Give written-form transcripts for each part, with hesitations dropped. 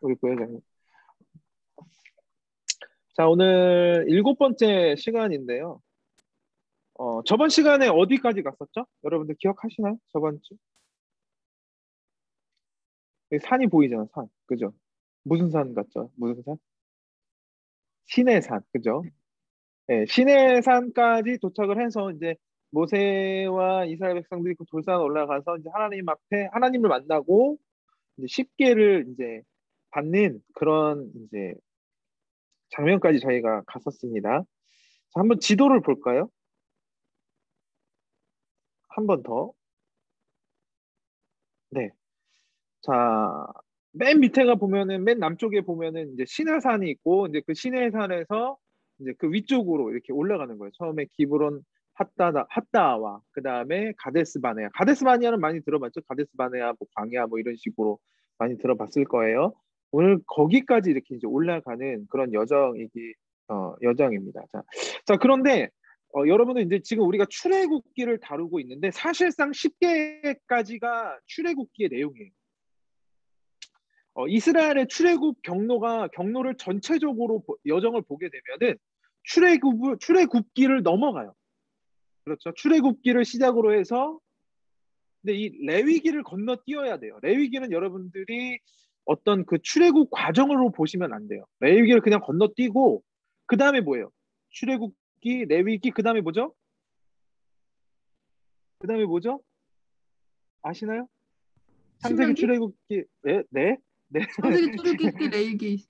우리 부회장님. 자, 오늘 7번째 시간인데요. 저번 시간에 어디까지 갔었죠? 여러분들 기억하시나요? 저번 주? 여기 산이 보이잖아, 산. 그죠? 무슨 산 같죠? 무슨 산? 시내산. 그죠? 네, 시내산까지 도착을 해서 이제 모세와 이스라엘 백성들이 그 돌산 올라가서 이제 하나님 앞에 하나님을 만나고 이제 십계를 이제 받는 그런 이제 장면까지 저희가 갔었습니다. 자, 한번 지도를 볼까요? 한 번 더. 네. 자, 맨 밑에가 보면은 맨 남쪽에 보면은 이제 시내산이 있고 이제 그 시내산에서 이제 그 위쪽으로 이렇게 올라가는 거예요. 처음에 기브론 핫다와 그 다음에 가데스 바네아. 가데스 바네아는 많이 들어봤죠? 가데스 바네아, 뭐 광야 뭐 이런 식으로 많이 들어봤을 거예요. 오늘 거기까지 이렇게 이제 올라가는 그런 여정입니다. 자, 그런데 여러분은 이제 지금 우리가 출애굽기를 다루고 있는데 사실상 10개까지가 출애굽기의 내용이에요. 이스라엘의 경로를 전체적으로 여정을 보게 되면은 출애굽기를 넘어가요. 그렇죠. 출애굽기를 시작으로 해서 근데 이 레위기를 건너뛰어야 돼요. 레위기는 여러분들이 어떤 그 출애굽 과정으로 보시면 안 돼요. 레위기를 그냥 건너뛰고 그 다음에 뭐예요? 출애굽기, 레위기, 그 다음에 뭐죠? 그 다음에 뭐죠? 아시나요? 창세기, 신명기? 출애굽기, 네, 네, 네. 창세기, 출애굽기, 레위기,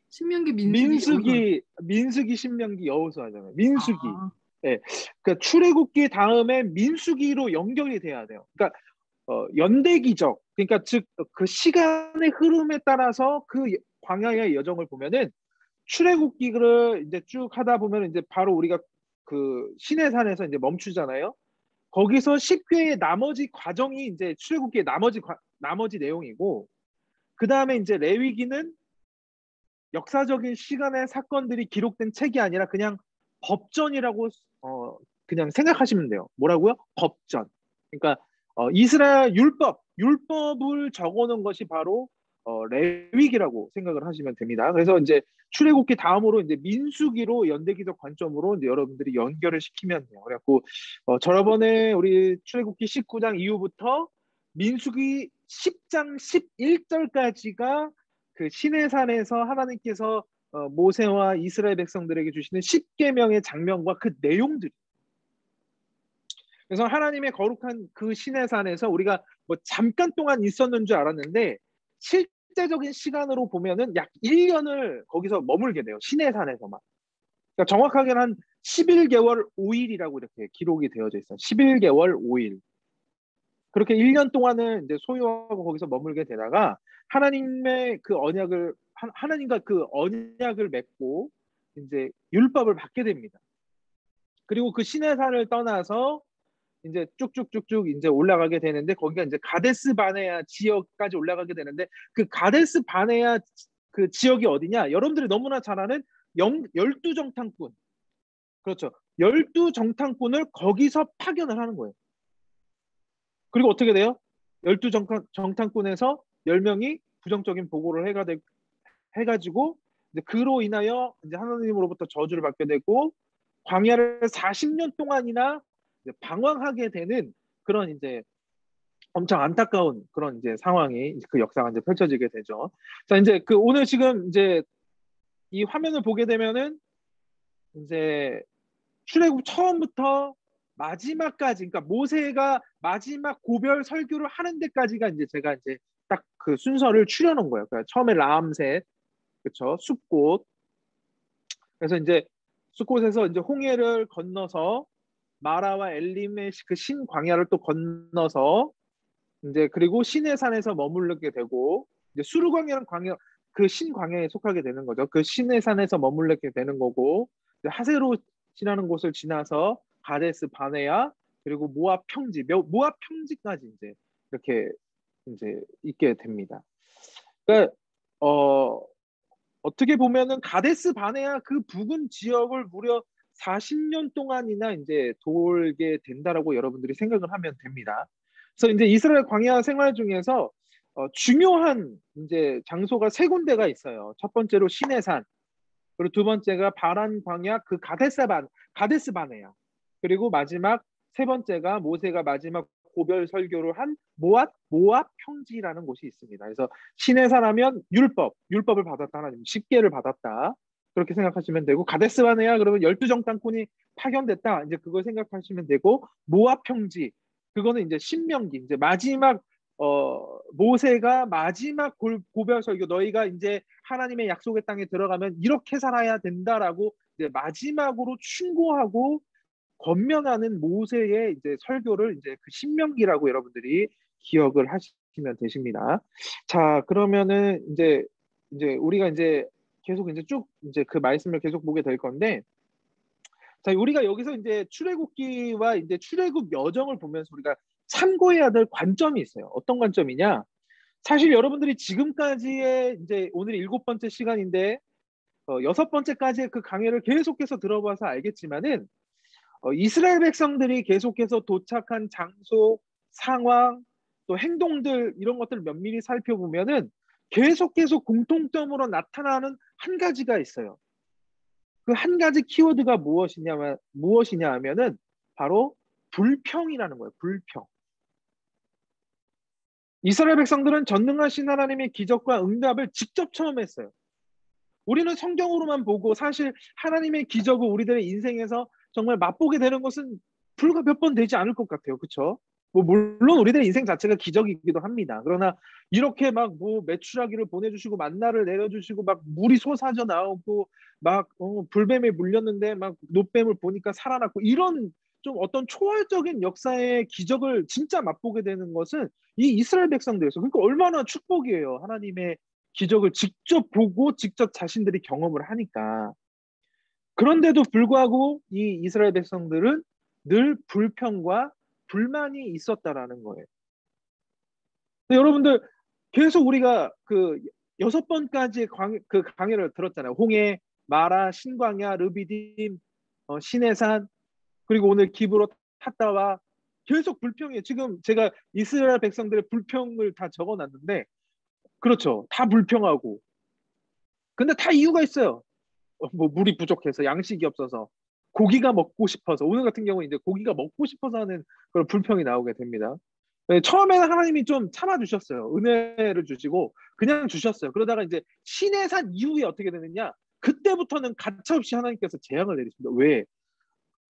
신명기, 민수기, 여호수아. 민수기, 신명기, 여호수아 하잖아요. 민수기. 아, 예. 그러니까 출애굽기 다음에 민수기로 연결이 돼야 돼요. 그러니까 연대기적. 그러니까 즉 그 시간의 흐름에 따라서 그 광야의 여정을 보면은 출애굽기를 이제 쭉 하다 보면 이제 바로 우리가 그 시내산에서 이제 멈추잖아요. 거기서 10회의 나머지 과정이 이제 출애굽기의 나머지 내용이고 그 다음에 이제 레위기는 역사적인 시간의 사건들이 기록된 책이 아니라 그냥 법전이라고 그냥 생각하시면 돼요. 뭐라고요? 법전. 그러니까 이스라엘 율법을 적어놓은 것이 바로 레위기라고 생각을 하시면 됩니다. 그래서 이제 출애굽기 다음으로 이제 민수기로 연대기적 관점으로 이제 여러분들이 연결을 시키면 돼요. 그래갖고 저번에 우리 출애굽기 19장 이후부터 민수기 10장 11절까지가 그 시내산에서 하나님께서 모세와 이스라엘 백성들에게 주시는 10계명의 장면과 그 내용들. 그래서 하나님의 거룩한 그 시내산에서 우리가 뭐 잠깐 동안 있었는 줄 알았는데 실제적인 시간으로 보면은 약 1년을 거기서 머물게 돼요. 시내산에서만. 그러니까 정확하게는 한 11개월 5일이라고 이렇게 기록이 되어져 있어요. 11개월 5일. 그렇게 1년 동안을 이제 소유하고 거기서 머물게 되다가 하나님의 그 언약을 하나님과 그 언약을 맺고 이제 율법을 받게 됩니다. 그리고 그 시내산을 떠나서 이제 쭉쭉쭉쭉 이제 올라가게 되는데 거기가 이제 가데스 바네아 지역까지 올라가게 되는데 그 가데스 바네아 그 지역이 어디냐? 여러분들이 너무나 잘 아는 12정탐꾼. 그렇죠. 12정탐꾼을 거기서 파견을 하는 거예요. 그리고 어떻게 돼요? 12정탐꾼에서 10명이 부정적인 보고를 해가지고 이제 그로 인하여 이제 하나님으로부터 저주를 받게 되고 광야를 40년 동안이나 이제 방황하게 되는 그런 이제 엄청 안타까운 그런 이제 상황이 그 역사가 이제 펼쳐지게 되죠. 자, 이제 그 오늘 지금 이제 이 화면을 보게 되면은 이제 출애굽 처음부터 마지막까지, 그러니까 모세가 마지막 고별 설교를 하는 데까지가 이제 제가 이제 딱 그 순서를 추려놓은 거예요. 그러니까 처음에 라암셋, 그렇죠, 숫꽃. 그래서 이제 숫꽃에서 이제 홍해를 건너서 마라와 엘림의 그 신광야를 또 건너서 이제 그리고 시내산에서 머무르게 되고 이제 수르광야는 광야 그 신광야에 속하게 되는 거죠. 그 시내산에서 머무르게 되는 거고 하세롯이라는 곳을 지나서 가데스 바네아 그리고 모압 평지까지 이제 이렇게 이제 있게 됩니다. 그러니까 어떻게 보면은 가데스 바네아 그 부근 지역을 무려 40년 동안이나 이제 돌게 된다라고 여러분들이 생각을 하면 됩니다. 그래서 이제 이스라엘 광야 생활 중에서 중요한 이제 장소가 세 군데가 있어요. 첫 번째로 시내산, 그리고 두 번째가 바란 광야 그 가데스 바네아. 그리고 마지막 세 번째가 모세가 마지막 고별 설교를 한 모압 평지라는 곳이 있습니다. 그래서 시내산 하면 율법을 받았다, 하나님 십계를 받았다. 그렇게 생각하시면 되고, 가데스 바네아 그러면 12정 땅권이 파견됐다. 이제 그걸 생각하시면 되고, 모압 평지 그거는 이제 신명기, 이제 마지막 모세가 마지막 고별 설교, 너희가 이제 하나님의 약속의 땅에 들어가면 이렇게 살아야 된다라고 이제 마지막으로 충고하고 권면하는 모세의 이제 설교를 이제 그 신명기라고 여러분들이 기억을 하시면 되십니다. 자, 그러면은 이제 우리가 이제 계속 이제 쭉 이제 그 말씀을 계속 보게 될 건데, 자, 우리가 여기서 이제 출애굽기와 이제 출애굽 여정을 보면서 우리가 참고해야 될 관점이 있어요. 어떤 관점이냐? 사실 여러분들이 지금까지의 이제 오늘 7번째 시간인데, 6번째까지의 그 강해를 계속해서 들어봐서 알겠지만은, 이스라엘 백성들이 계속해서 도착한 장소, 상황, 또 행동들 이런 것들을 면밀히 살펴보면은 계속 공통점으로 나타나는 한 가지가 있어요. 그 한 가지 키워드가 무엇이냐 하면은 바로 불평이라는 거예요. 불평. 이스라엘 백성들은 전능하신 하나님의 기적과 응답을 직접 체험했어요. 우리는 성경으로만 보고 사실 하나님의 기적을 우리들의 인생에서 정말 맛보게 되는 것은 불과 몇 번 되지 않을 것 같아요. 그렇죠? 뭐 물론 우리들의 인생 자체가 기적이기도 합니다. 그러나 이렇게 막 뭐 메추라기를 보내주시고 만나를 내려주시고 막 물이 솟아져 나오고 막 불뱀에 물렸는데 막 노뱀을 보니까 살아났고 이런 좀 어떤 초월적인 역사의 기적을 진짜 맛보게 되는 것은 이 이스라엘 백성들에서, 그러니까 얼마나 축복이에요. 하나님의 기적을 직접 보고 직접 자신들이 경험을 하니까. 그런데도 불구하고 이 이스라엘 백성들은 늘 불평과 불만이 있었다라는 거예요. 여러분들 계속 우리가 그 6번까지 그 강해를 들었잖아요. 홍해, 마라, 신광야, 르비딤, 시내산, 그리고 오늘 기브로 탔다와 계속 불평이에요. 지금 제가 이스라엘 백성들의 불평을 다 적어놨는데, 그렇죠. 다 불평하고. 근데 다 이유가 있어요. 뭐 물이 부족해서, 양식이 없어서, 고기가 먹고 싶어서, 오늘 같은 경우는 이제 고기가 먹고 싶어서 하는 그런 불평이 나오게 됩니다. 네, 처음에는 하나님이 좀 참아주셨어요. 은혜를 주시고 그냥 주셨어요. 그러다가 이제 시내산 이후에 어떻게 되느냐? 그때부터는 가차없이 하나님께서 재앙을 내리십니다. 왜?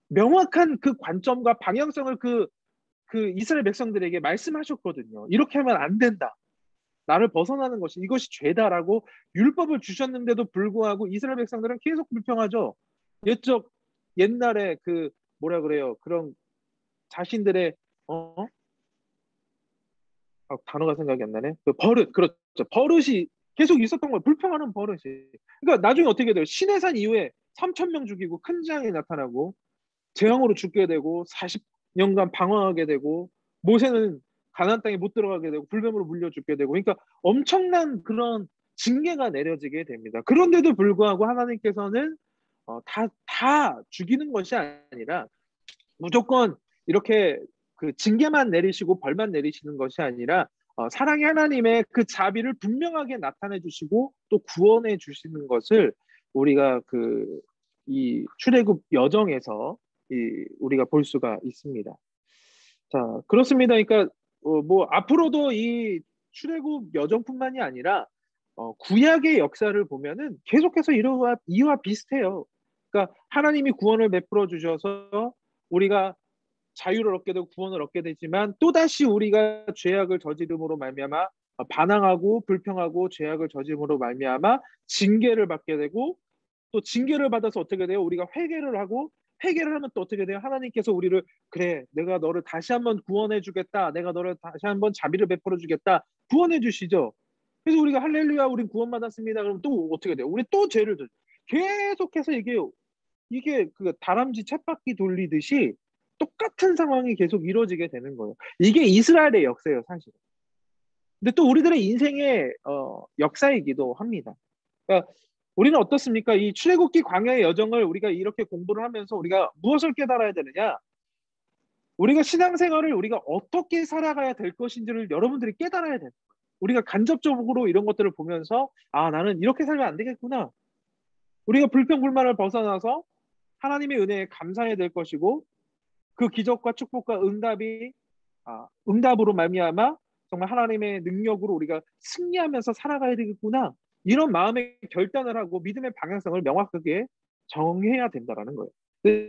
명확한 그 관점과 방향성을 그 이스라엘 백성들에게 말씀하셨거든요. 이렇게 하면 안 된다. 나를 벗어나는 것이, 이것이 죄다라고 율법을 주셨는데도 불구하고 이스라엘 백성들은 계속 불평하죠. 옛날에 그 뭐라 그래요? 그런 자신들의 단어가 생각이 안 나네. 그 버릇, 그렇죠. 버릇이 계속 있었던 거예요. 불평하는 버릇이. 그러니까 나중에 어떻게 돼요? 시내산 이후에 3천 명 죽이고 큰 재앙이 나타나고 재앙으로 죽게 되고 40년간 방황하게 되고, 모세는 가나안 땅에 못 들어가게 되고 불뱀으로 물려 죽게 되고, 그러니까 엄청난 그런 징계가 내려지게 됩니다. 그런데도 불구하고 하나님께서는 다 죽이는 것이 아니라 무조건 이렇게 그 징계만 내리시고 벌만 내리시는 것이 아니라 사랑의 하나님의 그 자비를 분명하게 나타내 주시고 또 구원해 주시는 것을 우리가 이 출애굽 여정에서 우리가 볼 수가 있습니다. 자, 그렇습니다. 그러니까 뭐 앞으로도 이 출애굽 여정뿐만이 아니라 구약의 역사를 보면은 계속해서 이와 비슷해요. 그러니까 하나님이 구원을 베풀어 주셔서 우리가 자유를 얻게 되고 구원을 얻게 되지만, 또다시 우리가 죄악을 저지름으로 말미암아 반항하고 불평하고 죄악을 저지름으로 말미암아 징계를 받게 되고, 또 징계를 받아서 어떻게 돼요? 우리가 회개를 하고, 회개를 하면 또 어떻게 돼요? 하나님께서 우리를, 그래, 내가 너를 다시 한번 구원해 주겠다, 내가 너를 다시 한번 자비를 베풀어 주겠다, 구원해 주시죠. 그래서 우리가 할렐루야, 우린 구원받았습니다. 그럼 또 어떻게 돼요? 우리 또 죄를 계속해서 이게 그 다람쥐 쳇바퀴 돌리듯이 똑같은 상황이 계속 이루어지게 되는 거예요. 이게 이스라엘의 역사예요, 사실. 근데 또 우리들의 인생의 역사이기도 합니다. 그러니까 우리는 어떻습니까? 이 출애굽기 광야의 여정을 우리가 이렇게 공부를 하면서 우리가 무엇을 깨달아야 되느냐? 우리가 신앙생활을 우리가 어떻게 살아가야 될 것인지를 여러분들이 깨달아야 돼요. 우리가 간접적으로 이런 것들을 보면서 아, 나는 이렇게 살면 안 되겠구나. 우리가 불평불만을 벗어나서 하나님의 은혜에 감사해야 될 것이고 그 기적과 축복과 응답이 응답으로 말미암아 정말 하나님의 능력으로 우리가 승리하면서 살아가야 되겠구나. 이런 마음의 결단을 하고 믿음의 방향성을 명확하게 정해야 된다라는 거예요.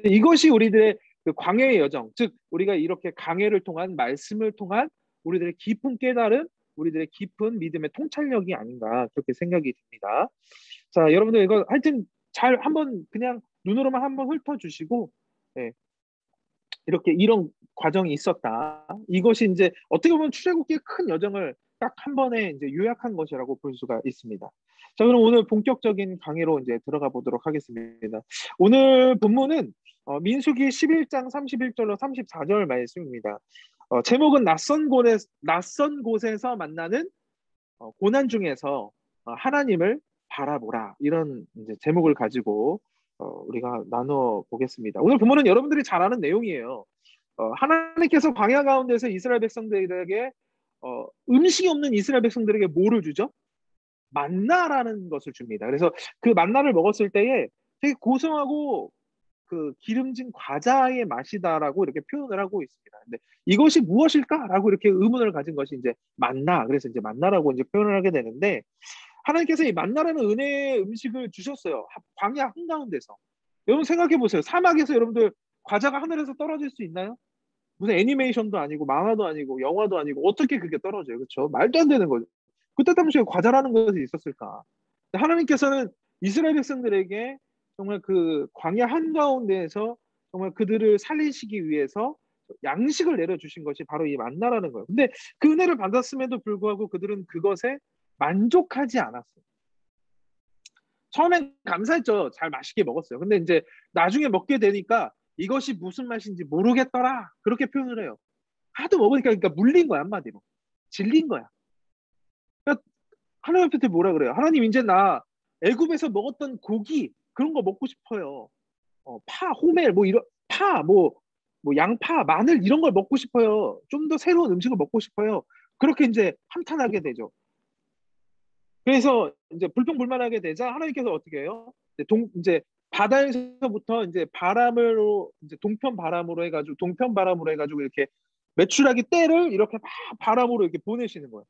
이것이 우리들의 그 광야의 여정, 즉 우리가 이렇게 강해를 통한 말씀을 통한 우리들의 깊은 깨달음, 우리들의 깊은 믿음의 통찰력이 아닌가 그렇게 생각이 듭니다. 자, 여러분들 이거 하여튼 잘 한번 그냥 눈으로만 한번 훑어주시고 예, 이렇게 이런 과정이 있었다. 이것이 이제 어떻게 보면 출애굽기의 큰 여정을 딱 한 번에 이제 요약한 것이라고 볼 수가 있습니다. 자, 그럼 오늘 본격적인 강의로 이제 들어가 보도록 하겠습니다. 오늘 본문은 민수기 11장 31절로 34절 말씀입니다. 제목은 낯선 곳에서 만나는 고난 중에서 하나님을 바라보라 이런 이제 제목을 가지고 우리가 나눠 보겠습니다. 오늘 본문은 여러분들이 잘 아는 내용이에요. 하나님께서 광야 가운데서 이스라엘 백성들에게 음식이 없는 이스라엘 백성들에게 뭐를 주죠? 만나라는 것을 줍니다. 그래서 그 만나를 먹었을 때에 되게 고소하고 그 기름진 과자의 맛이다라고 이렇게 표현을 하고 있습니다. 근데 이것이 무엇일까라고 이렇게 의문을 가진 것이 이제 만나. 그래서 이제 만나라고 이제 표현을 하게 되는데 하나님께서 이 만나라는 은혜의 음식을 주셨어요. 광야 한가운데서. 여러분 생각해 보세요. 사막에서 여러분들 과자가 하늘에서 떨어질 수 있나요? 무슨 애니메이션도 아니고 만화도 아니고 영화도 아니고 어떻게 그게 떨어져요? 그렇죠? 말도 안 되는 거죠. 그때 당시에 과자라는 것이 있었을까? 하나님께서는 이스라엘 백성들에게 정말 그 광야 한가운데에서 정말 그들을 살리시기 위해서 양식을 내려주신 것이 바로 이 만나라는 거예요. 근데 그 은혜를 받았음에도 불구하고 그들은 그것에 만족하지 않았어요. 처음엔 감사했죠. 잘 맛있게 먹었어요. 근데 이제 나중에 먹게 되니까 이것이 무슨 맛인지 모르겠더라. 그렇게 표현을 해요. 하도 먹으니까 그러니까 물린 거야, 한마디로. 질린 거야. 그러니까 하나님 앞에 뭐라 그래요? 하나님 이제 나 애굽에서 먹었던 고기 그런 거 먹고 싶어요. 파, 호멜 뭐 이런 파, 뭐 양파, 마늘 이런 걸 먹고 싶어요. 좀 더 새로운 음식을 먹고 싶어요. 그렇게 이제 한탄하게 되죠. 그래서 이제 불평불만하게 되자 하나님께서 어떻게 해요? 이제 바다에서부터 이제 바람으로 이제 동편 바람으로 해가지고 이렇게 메추라기 떼를 이렇게 막 바람으로 이렇게 보내시는 거예요.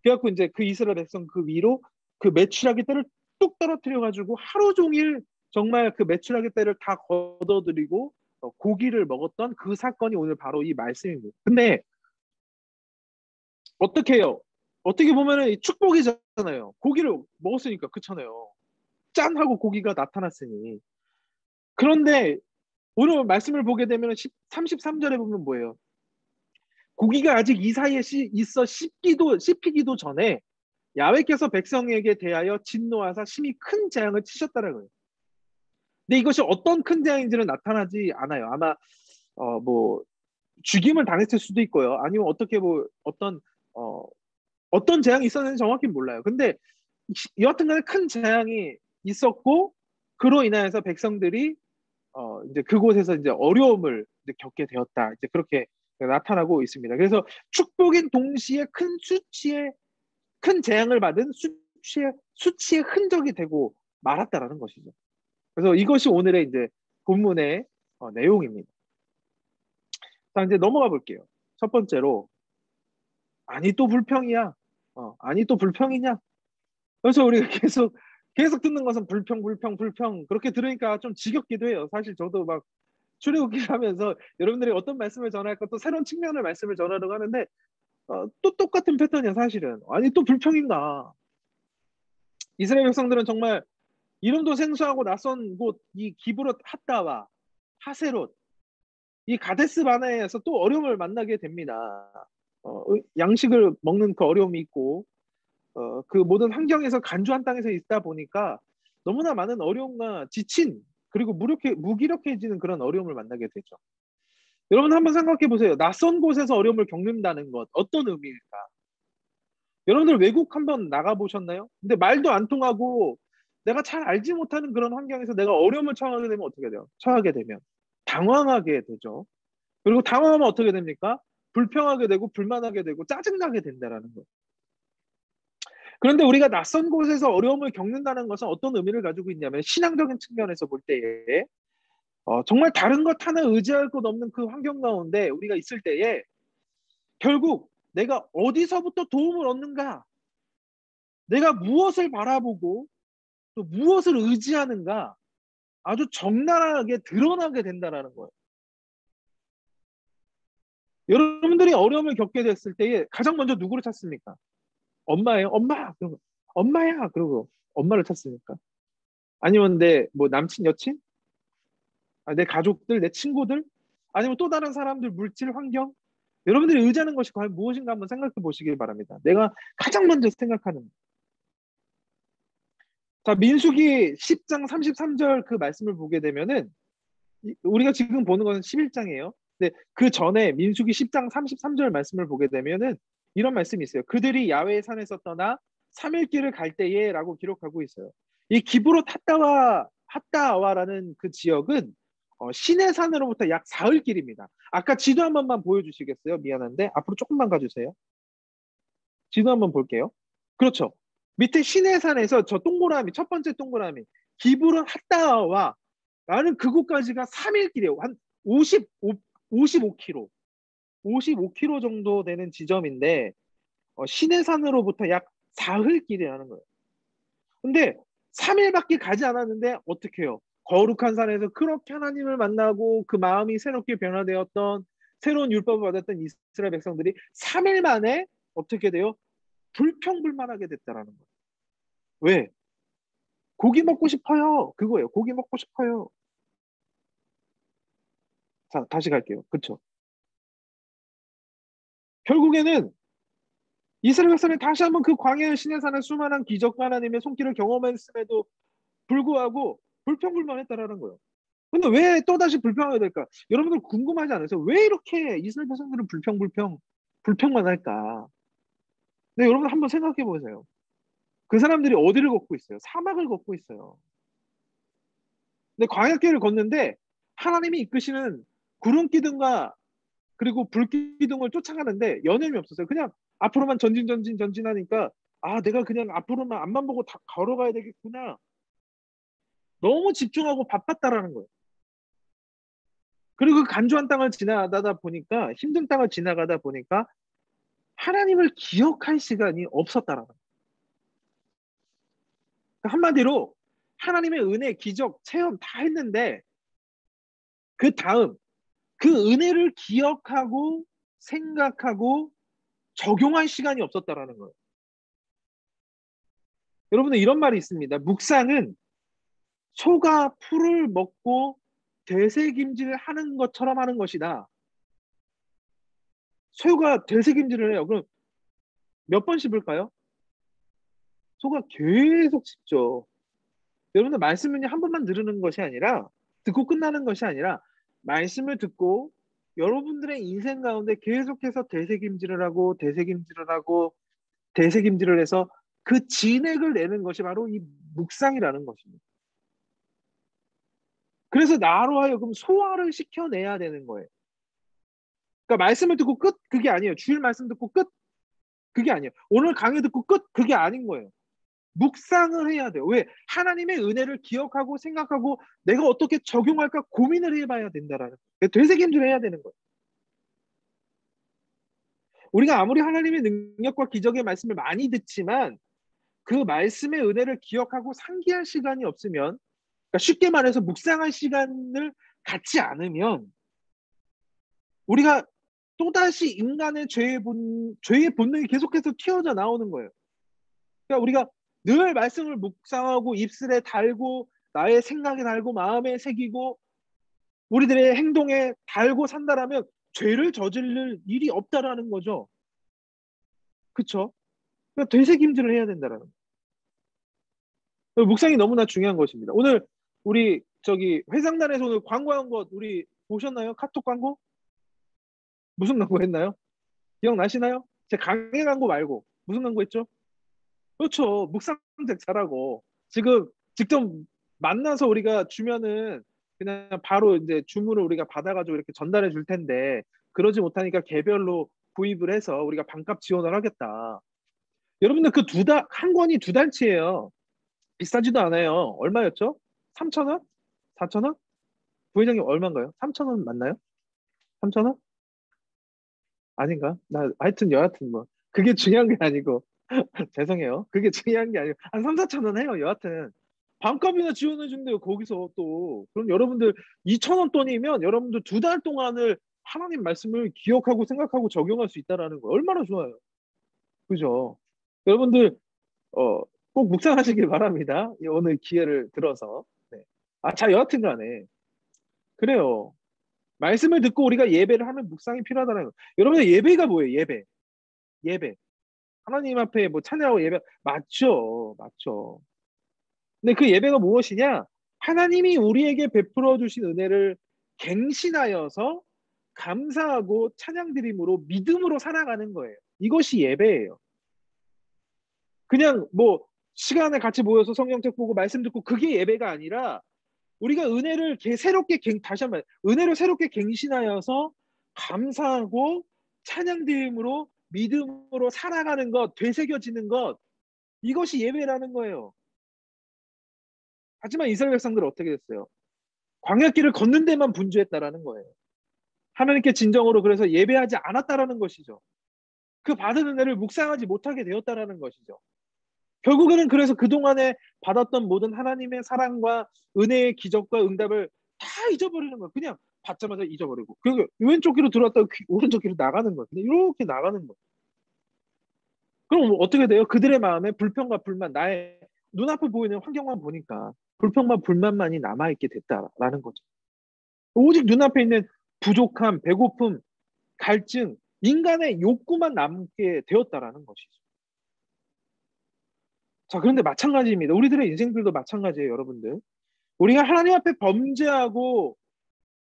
그래갖고 이제 그 이스라엘 백성 그 위로 그 메추라기 떼를 뚝 떨어뜨려 가지고 하루 종일 정말 그 메추라기 떼를 다 걷어들이고 고기를 먹었던 그 사건이 오늘 바로 이 말씀입니다. 근데 어떻게 해요? 어떻게 보면은 축복이잖아요. 고기를 먹었으니까 그렇잖아요. 짠 하고 고기가 나타났으니. 그런데 오늘 말씀을 보게 되면 33절에 보면 뭐예요? 고기가 아직 이 사이에 있어 씹히기도 전에 야훼께서 백성에게 대하여 진노하사 심히 큰 재앙을 치셨다는 거예요. 근데 이것이 어떤 큰 재앙인지는 나타나지 않아요. 아마 뭐 죽임을 당했을 수도 있고요. 아니면 어떻게 뭐 어떤 재앙이 있었는지 정확히 몰라요. 근데 여하튼간에 큰 재앙이 있었고 그로 인하여서 백성들이 이제 그곳에서 이제 어려움을 이제 겪게 되었다. 이제 그렇게 나타나고 있습니다. 그래서 축복인 동시에 큰 재앙을 받은 수치의 흔적이 되고 말았다라는 것이죠. 그래서 이것이 오늘의 이제 본문의 내용입니다. 자, 이제 넘어가 볼게요. 첫 번째로 아니 또 불평이야. 아니 또 불평이냐? 그래서 우리가 계속 듣는 것은 불평 그렇게 들으니까 좀 지겹기도 해요. 사실 저도 막 출애굽기를 하면서 여러분들이 어떤 말씀을 전할까 또 새로운 측면의 말씀을 전하려고 하는데 또 똑같은 패턴이야 사실은. 아니 또 불평인가? 이스라엘 백성들은 정말 이름도 생소하고 낯선 곳 이 기브롯 핫다와 하세롯 이 가데스 바네에서 또 어려움을 만나게 됩니다. 양식을 먹는 그 어려움이 있고 그 모든 환경에서 간주한 땅에서 있다 보니까 너무나 많은 어려움과 지친 그리고 무기력해지는 그런 어려움을 만나게 되죠. 여러분 한번 생각해 보세요. 낯선 곳에서 어려움을 겪는다는 것 어떤 의미일까? 여러분들 외국 한번 나가 보셨나요? 근데 말도 안 통하고 내가 잘 알지 못하는 그런 환경에서 내가 어려움을 처하게 되면 어떻게 돼요? 처하게 되면 당황하게 되죠. 그리고 당황하면 어떻게 됩니까? 불평하게 되고 불만하게 되고 짜증나게 된다라는 거예요. 그런데 우리가 낯선 곳에서 어려움을 겪는다는 것은 어떤 의미를 가지고 있냐면 신앙적인 측면에서 볼 때에 정말 다른 것 하나 의지할 것 없는 그 환경 가운데 우리가 있을 때에 결국 내가 어디서부터 도움을 얻는가? 내가 무엇을 바라보고 또 무엇을 의지하는가? 아주 적나라하게 드러나게 된다는 거예요. 여러분들이 어려움을 겪게 됐을 때에 가장 먼저 누구를 찾습니까? 엄마예요? 엄마! 그러고, 엄마야! 그러고 엄마를 찾습니까? 아니면 내 뭐 남친, 여친? 내 가족들, 내 친구들? 아니면 또 다른 사람들, 물질, 환경? 여러분들이 의지하는 것이 과연 무엇인가 한번 생각해 보시길 바랍니다. 내가 가장 먼저 생각하는. 자, 민수기 10장 33절 그 말씀을 보게 되면은 우리가 지금 보는 것은 11장이에요. 근데 그 전에 민수기 10장 33절 말씀을 보게 되면은 이런 말씀이 있어요. 그들이 야외의 산에서 떠나 3일 길을 갈 때에라고 기록하고 있어요. 이 기브롯 핫다와라는 그 지역은 시내 산으로부터 약 4일 길입니다. 아까 지도 한 번만 보여주시겠어요? 미안한데 앞으로 조금만 가주세요. 지도 한번 볼게요. 그렇죠. 밑에 시내 산에서 저 동그라미, 첫 번째 동그라미 기브롯 핫다와 라는 그곳까지가 3일 길이에요. 한 55km. 55km 정도 되는 지점인데 시내산으로부터 약 4흘 길이라는 거예요. 근데 3일밖에 가지 않았는데 어떻게 해요? 거룩한 산에서 그렇게 하나님을 만나고 그 마음이 새롭게 변화되었던 새로운 율법을 받았던 이스라엘 백성들이 3일 만에 어떻게 돼요? 불평불만하게 됐다라는 거예요. 왜? 고기 먹고 싶어요. 그거예요. 고기 먹고 싶어요. 자, 다시 갈게요. 그쵸? 결국에는 이스라엘 백성이 다시 한번 그 광야의 시내산의 수많은 기적과 하나님의 손길을 경험했음에도 불구하고 불평불만했다라는 거예요. 근데 왜 또다시 불평하게 될까? 여러분들 궁금하지 않으세요? 왜 이렇게 이스라엘 백성들은 불평만 할까? 네, 여러분 한번 생각해 보세요. 그 사람들이 어디를 걷고 있어요? 사막을 걷고 있어요. 근데 광야길을 걷는데 하나님이 이끄시는 구름 기둥과 그리고 불 기둥을 쫓아가는데 여념이 없었어요. 그냥 앞으로만 전진하니까 내가 그냥 앞으로만 앞만 보고 다 걸어가야 되겠구나. 너무 집중하고 바빴다라는 거예요. 그리고 그 간주한 땅을 지나가다 보니까 힘든 땅을 지나가다 보니까 하나님을 기억할 시간이 없었다라는 거예요. 한마디로 하나님의 은혜, 기적, 체험 다 했는데 그 다음 그 은혜를 기억하고 생각하고 적용할 시간이 없었다라는 거예요. 여러분들 이런 말이 있습니다. 묵상은 소가 풀을 먹고 되새김질을 하는 것처럼 하는 것이다. 소가 되새김질을 해요. 그럼 몇 번 씹을까요? 소가 계속 씹죠. 여러분들 말씀은 한 번만 들으는 것이 아니라 듣고 끝나는 것이 아니라 말씀을 듣고 여러분들의 인생 가운데 계속해서 되새김질을 해서 그 진액을 내는 것이 바로 이 묵상이라는 것입니다. 그래서 나로 하여금 소화를 시켜내야 되는 거예요. 그러니까 말씀을 듣고 끝 그게 아니에요. 주일 말씀 듣고 끝 그게 아니에요. 오늘 강의 듣고 끝 그게 아닌 거예요. 묵상을 해야 돼요. 왜? 하나님의 은혜를 기억하고 생각하고 내가 어떻게 적용할까 고민을 해봐야 된다라는 거예요. 되새김질 해야 되는 거예요. 우리가 아무리 하나님의 능력과 기적의 말씀을 많이 듣지만 그 말씀의 은혜를 기억하고 상기할 시간이 없으면 그러니까 쉽게 말해서 묵상할 시간을 갖지 않으면 우리가 또다시 인간의 죄의 본능이 계속해서 튀어져 나오는 거예요. 그러니까 우리가 늘 말씀을 묵상하고 입술에 달고 나의 생각에 달고 마음에 새기고 우리들의 행동에 달고 산다라면 죄를 저지를 일이 없다라는 거죠. 그렇죠? 그러니까 되새김질을 해야 된다라는 거예요. 묵상이 너무나 중요한 것입니다. 오늘 우리 회상단에서 오늘 광고한 것 우리 보셨나요? 카톡 광고? 무슨 광고 했나요? 기억나시나요? 제 강의 광고 말고 무슨 광고 했죠? 그렇죠. 묵상책 잘하고 지금 직접 만나서 우리가 주면은 그냥 바로 이제 주문을 우리가 받아가지고 이렇게 전달해 줄 텐데 그러지 못하니까 개별로 구입을 해서 우리가 반값 지원을 하겠다. 여러분들 그 한 권이 2달치예요. 비싸지도 않아요. 얼마였죠? 3,000원? 4,000원? 부회장님 얼마인가요? 3,000원 맞나요? 3,000원? 아닌가? 하여튼 여하튼 뭐 그게 중요한 게 아니고 죄송해요. 그게 중요한 게 아니고 한 3, 4천 원 해요. 여하튼 반값이나 지원해 준대요. 거기서 또 그럼 여러분들 2,000원 돈이면 여러분들 2달 동안을 하나님 말씀을 기억하고 생각하고 적용할 수 있다라는 거 얼마나 좋아요. 그죠? 여러분들 꼭 묵상하시길 바랍니다. 오늘 기회를 들어서. 네. 자 여하튼 간에 그래요. 말씀을 듣고 우리가 예배를 하면 묵상이 필요하다는 거. 여러분들 예배가 뭐예요? 예배. 하나님 앞에 뭐 찬양하고 예배 맞죠. 맞죠. 근데 그 예배가 무엇이냐? 하나님이 우리에게 베풀어 주신 은혜를 갱신하여서 감사하고 찬양드림으로 믿음으로 살아가는 거예요. 이것이 예배예요. 그냥 뭐 시간에 같이 모여서 성경책 보고 말씀 듣고 그게 예배가 아니라 우리가 은혜를 새롭게 다시 한번 은혜를 새롭게 갱신하여서 감사하고 찬양드림으로 믿음으로 살아가는 것, 되새겨지는 것 이것이 예배라는 거예요. 하지만 이스라엘 백성들은 어떻게 됐어요? 광야길을 걷는 데만 분주했다라는 거예요. 하나님께 진정으로 그래서 예배하지 않았다라는 것이죠. 그 받은 은혜를 묵상하지 못하게 되었다라는 것이죠. 결국에는 그래서 그동안에 받았던 모든 하나님의 사랑과 은혜의 기적과 응답을 다 잊어버리는 거예요. 그냥 받자마자 잊어버리고. 그리고 왼쪽 귀로 들어왔다가 오른쪽 귀로 나가는 거예요. 그냥 이렇게 나가는 거예요. 그럼 어떻게 돼요? 그들의 마음에 불평과 불만, 나의 눈앞에 보이는 환경만 보니까 불평과 불만만이 남아있게 됐다라는 거죠. 오직 눈앞에 있는 부족함, 배고픔, 갈증, 인간의 욕구만 남게 되었다라는 것이죠. 자, 그런데 마찬가지입니다. 우리들의 인생들도 마찬가지예요, 여러분들. 우리가 하나님 앞에 범죄하고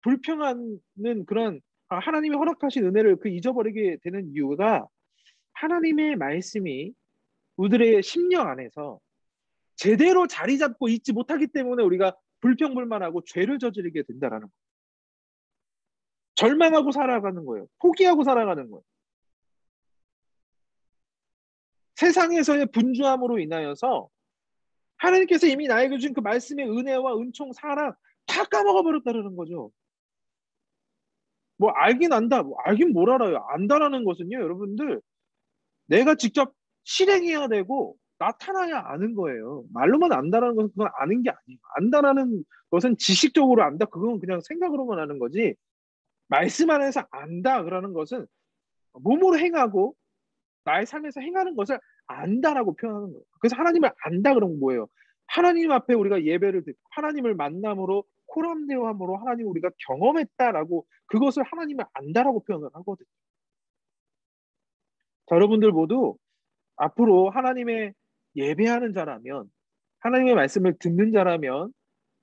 불평하는 그런 하나님이 허락하신 은혜를 잊어버리게 되는 이유가 하나님의 말씀이 우리들의 심령 안에서 제대로 자리 잡고 있지 못하기 때문에 우리가 불평불만하고 죄를 저지르게 된다라는 거예요. 절망하고 살아가는 거예요. 포기하고 살아가는 거예요. 세상에서의 분주함으로 인하여서 하나님께서 이미 나에게 주신 그 말씀의 은혜와 은총, 사랑 다 까먹어 버렸다는 거죠. 뭐 알긴 안다. 알긴 뭘 알아요. 안다라는 것은요. 여러분들 내가 직접 실행해야 되고 나타나야 아는 거예요. 말로만 안다라는 것은 그건 아는 게 아니에요. 안다라는 것은 지식적으로 안다. 그건 그냥 생각으로만 하는 거지. 말씀 안에서 안다 그러는 것은 몸으로 행하고 나의 삶에서 행하는 것을 안다라고 표현하는 거예요. 그래서 하나님을 안다 그러면 뭐예요? 하나님 앞에 우리가 예배를 듣고 하나님을 만남으로 코람대오함으로 하나님 우리가 경험했다라고 그것을 하나님을 안다라고 표현을 하거든요. 자, 여러분들 모두 앞으로 하나님의 예배하는 자라면 하나님의 말씀을 듣는 자라면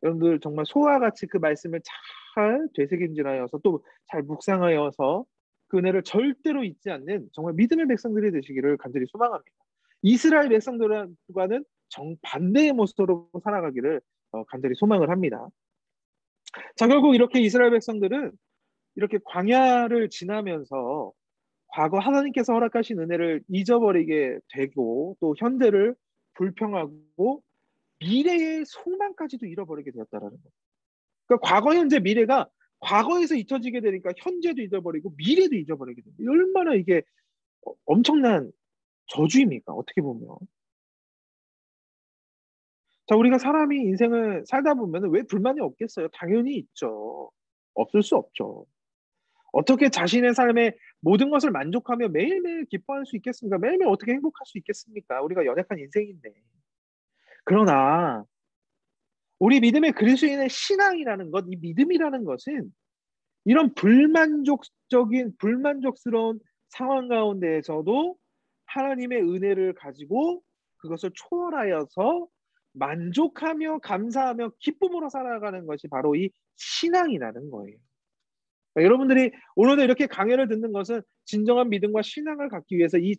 여러분들 정말 소와 같이 그 말씀을 잘 되새김질하여서 또 잘 묵상하여서 그 은혜를 절대로 잊지 않는 정말 믿음의 백성들이 되시기를 간절히 소망합니다. 이스라엘 백성들과는 정반대의 모습으로 살아가기를 간절히 소망을 합니다. 자, 결국 이렇게 이스라엘 백성들은 이렇게 광야를 지나면서 과거 하나님께서 허락하신 은혜를 잊어버리게 되고 또 현재를 불평하고 미래의 소망까지도 잃어버리게 되었다라는 거예요. 그러니까 과거, 현재, 미래가 과거에서 잊혀지게 되니까 현재도 잊어버리고 미래도 잊어버리게 됩니다. 얼마나 이게 엄청난 저주입니까? 어떻게 보면. 자, 우리가 사람이 인생을 살다 보면 왜 불만이 없겠어요? 당연히 있죠. 없을 수 없죠. 어떻게 자신의 삶에 모든 것을 만족하며 매일매일 기뻐할 수 있겠습니까? 매일매일 어떻게 행복할 수 있겠습니까? 우리가 연약한 인생인데. 그러나 우리 믿음의 그리스도인의 신앙이라는 것, 이 믿음이라는 것은 이런 불만족스러운 상황 가운데에서도 하나님의 은혜를 가지고 그것을 초월하여서 만족하며 감사하며 기쁨으로 살아가는 것이 바로 이 신앙이라는 거예요. 그러니까 여러분들이 오늘도 이렇게 강연을 듣는 것은 진정한 믿음과 신앙을 갖기 위해서 이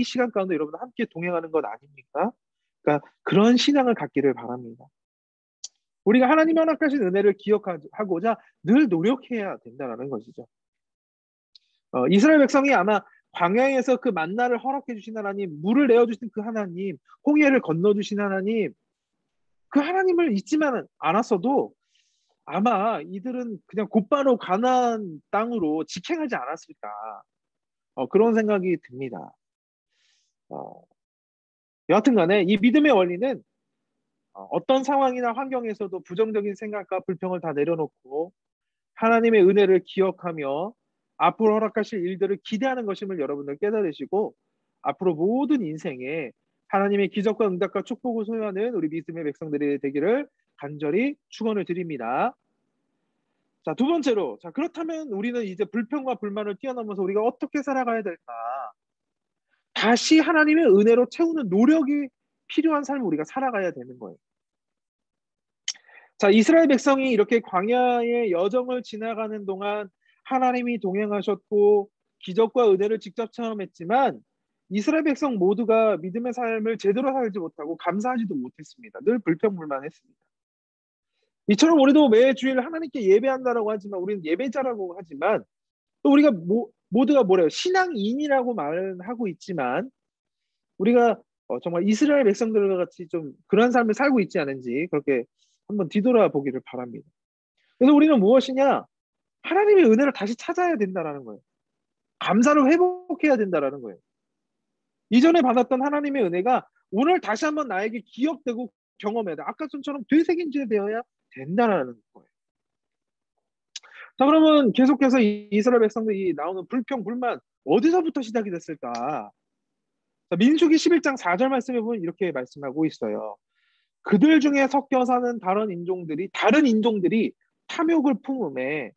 시간 가운데 여러분들 함께 동행하는 것 아닙니까? 그러니까 그런 신앙을 갖기를 바랍니다. 우리가 하나님 허락하신 은혜를 기억하고자 늘 노력해야 된다는 것이죠. 이스라엘 백성이 아마 광야에서 그 만나를 허락해 주신 하나님, 물을 내어 주신 그 하나님, 홍해를 건너 주신 하나님, 그 하나님을 잊지만 않았어도 아마 이들은 그냥 곧바로 가나안 땅으로 직행하지 않았을까. 그런 생각이 듭니다. 여하튼 간에 이 믿음의 원리는 어떤 상황이나 환경에서도 부정적인 생각과 불평을 다 내려놓고 하나님의 은혜를 기억하며 앞으로 허락하실 일들을 기대하는 것임을 여러분들 깨달으시고 앞으로 모든 인생에 하나님의 기적과 응답과 축복을 소유하는 우리 믿음의 백성들이 되기를 간절히 축원을 드립니다. 자, 두 번째로, 자, 그렇다면 우리는 이제 불평과 불만을 뛰어넘어서 우리가 어떻게 살아가야 될까? 다시 하나님의 은혜로 채우는 노력이 필요한 삶을 우리가 살아가야 되는 거예요. 자, 이스라엘 백성이 이렇게 광야의 여정을 지나가는 동안 하나님이 동행하셨고 기적과 은혜를 직접 체험했지만 이스라엘 백성 모두가 믿음의 삶을 제대로 살지 못하고 감사하지도 못했습니다. 늘 불평불만했습니다. 이처럼 우리도 매주일 하나님께 예배한다라고 하지만 우리는 예배자라고 하지만 또 우리가 모두가 뭐래요? 신앙인이라고 말은 하고 있지만 우리가 정말 이스라엘 백성들과 같이 좀 그런 삶을 살고 있지 않은지 그렇게 한번 뒤돌아보기를 바랍니다. 그래서 우리는 무엇이냐? 하나님의 은혜를 다시 찾아야 된다라는 거예요. 감사를 회복해야 된다라는 거예요. 이전에 받았던 하나님의 은혜가 오늘 다시 한번 나에게 기억되고 경험해야 돼. 아까 전처럼 되새김질되어야 된다라는 거예요. 자, 그러면 계속해서 이스라엘 백성들이 나오는 불평, 불만 어디서부터 시작이 됐을까? 자, 민수기 11장 4절 말씀에 보면 이렇게 말씀하고 있어요. 그들 중에 섞여 사는 다른 인종들이 탐욕을 품음에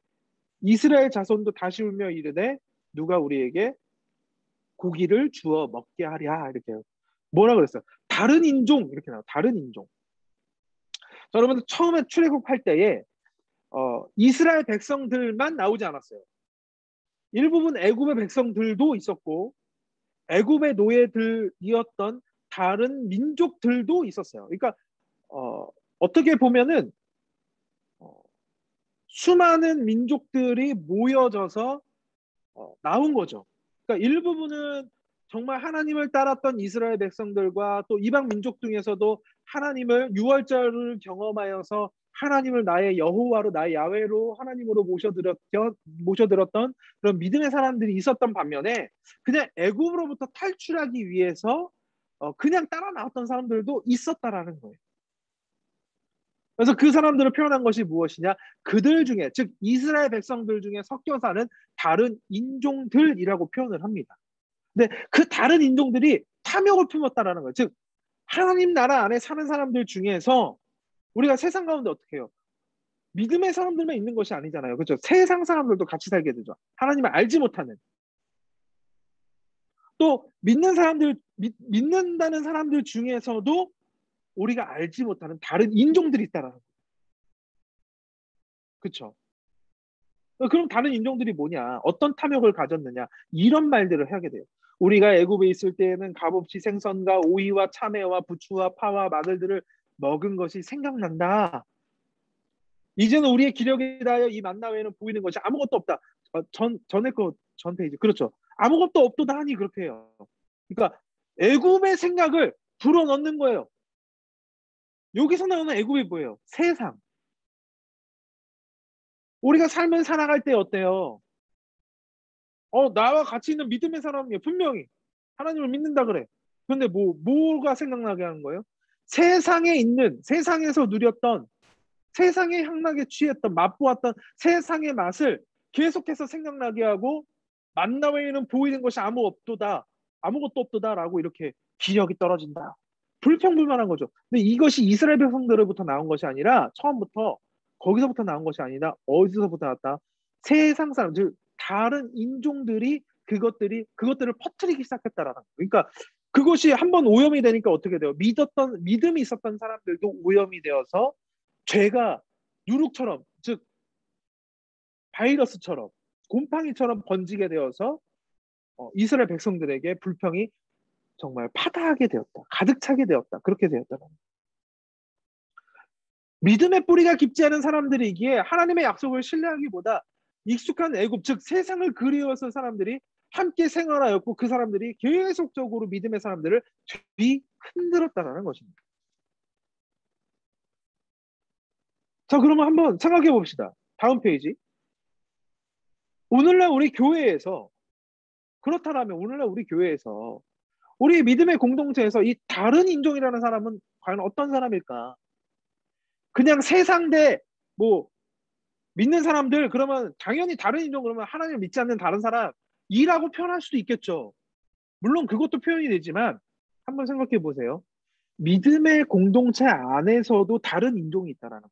이스라엘 자손도 다시 울며 이르되 누가 우리에게 고기를 주어 먹게 하랴 이렇게 뭐라 그랬어요? 다른 인종 이렇게 나와요. 다른 인종. 자, 여러분들 처음에 출애굽할 때에 이스라엘 백성들만 나오지 않았어요. 일부분 애굽의 백성들도 있었고 애굽의 노예들이었던 다른 민족들도 있었어요. 그러니까 어떻게 보면은 수많은 민족들이 모여져서 나온 거죠. 그러니까 일부분은 정말 하나님을 따랐던 이스라엘 백성들과 또 이방 민족 중에서도 하나님을 유월절을 경험하여서 하나님을 나의 여호와로 나의 야훼로 하나님으로 모셔들었던 그런 믿음의 사람들이 있었던 반면에 그냥 애굽으로부터 탈출하기 위해서 그냥 따라 나왔던 사람들도 있었다라는 거예요. 그래서 그 사람들을 표현한 것이 무엇이냐? 그들 중에, 즉 이스라엘 백성들 중에 섞여 사는 다른 인종들이라고 표현을 합니다. 근데 그 다른 인종들이 탐욕을 품었다라는 거예요. 즉 하나님 나라 안에 사는 사람들 중에서 우리가 세상 가운데 어떻게 해요? 믿음의 사람들만 있는 것이 아니잖아요. 그렇죠? 세상 사람들도 같이 살게 되죠. 하나님을 알지 못하는. 또 믿는다는 사람들 중에서도 우리가 알지 못하는 다른 인종들이 있다라는 거예요. 그렇죠? 그럼 다른 인종들이 뭐냐? 어떤 탐욕을 가졌느냐? 이런 말들을 하게 돼요. 우리가 애굽에 있을 때에는 값없이 생선과 오이와 참외와 부추와 파와 마늘들을 먹은 것이 생각난다. 이제는 우리의 기력에 다하여 이 만나 외에는 보이는 것이 아무것도 없다. 전 페이지. 그렇죠. 아무것도 없도다 하니 그렇게 해요. 그러니까 애굽의 생각을 불어넣는 거예요. 여기서 나오는 애굽이 뭐예요? 세상. 우리가 삶을 살아갈 때 어때요? 나와 같이 있는 믿음의 사람이 분명히 하나님을 믿는다 그래. 근데 뭐가 생각나게 하는 거예요? 세상에서 누렸던, 세상의 향락에 취했던, 맛보았던 세상의 맛을 계속해서 생각나게 하고 만나 외에는 보이는 것이 아무것도 없도다라고 이렇게 기력이 떨어진다. 불평불만한 거죠. 근데 이것이 이스라엘 백성들로부터 나온 것이 아니라 처음부터 거기서부터 나온 것이 아니라 어디서부터 나왔다? 세상 사람, 즉 다른 인종들이 그것들을 퍼뜨리기 시작했다라는 거예요. 그러니까 그것이 한번 오염이 되니까 어떻게 돼요? 믿음이 있었던 사람들도 오염이 되어서 죄가 누룩처럼, 즉 바이러스처럼, 곰팡이처럼 번지게 되어서 이스라엘 백성들에게 불평이 정말 파다하게 되었다. 가득 차게 되었다. 그렇게 되었다는 거예요. 믿음의 뿌리가 깊지 않은 사람들이기에 하나님의 약속을 신뢰하기보다 익숙한 애굽, 즉 세상을 그리워서 사람들이 함께 생활하였고 그 사람들이 계속적으로 믿음의 사람들을 뒤흔들었다는 것입니다. 자, 그러면 한번 생각해 봅시다. 다음 페이지. 오늘날 우리 교회에서 그렇다면 오늘날 우리 교회에서 우리 믿음의 공동체에서 이 다른 인종이라는 사람은 과연 어떤 사람일까? 그냥 세상대 뭐 믿는 사람들 그러면 당연히 다른 인종 그러면 하나님을 믿지 않는 다른 사람이라고 표현할 수도 있겠죠. 물론 그것도 표현이 되지만 한번 생각해 보세요. 믿음의 공동체 안에서도 다른 인종이 있다라는 거.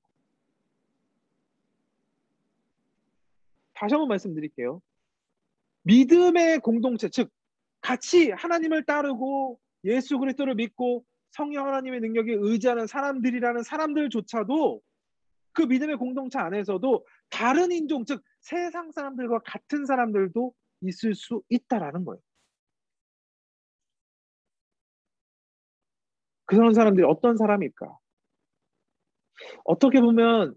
다시 한번 말씀드릴게요. 믿음의 공동체, 즉 같이 하나님을 따르고 예수 그리스도를 믿고 성령 하나님의 능력에 의지하는 사람들이라는 사람들조차도 그 믿음의 공동체 안에서도 다른 인종, 즉 세상 사람들과 같은 사람들도 있을 수 있다라는 거예요. 그런 사람들이 어떤 사람일까? 어떻게 보면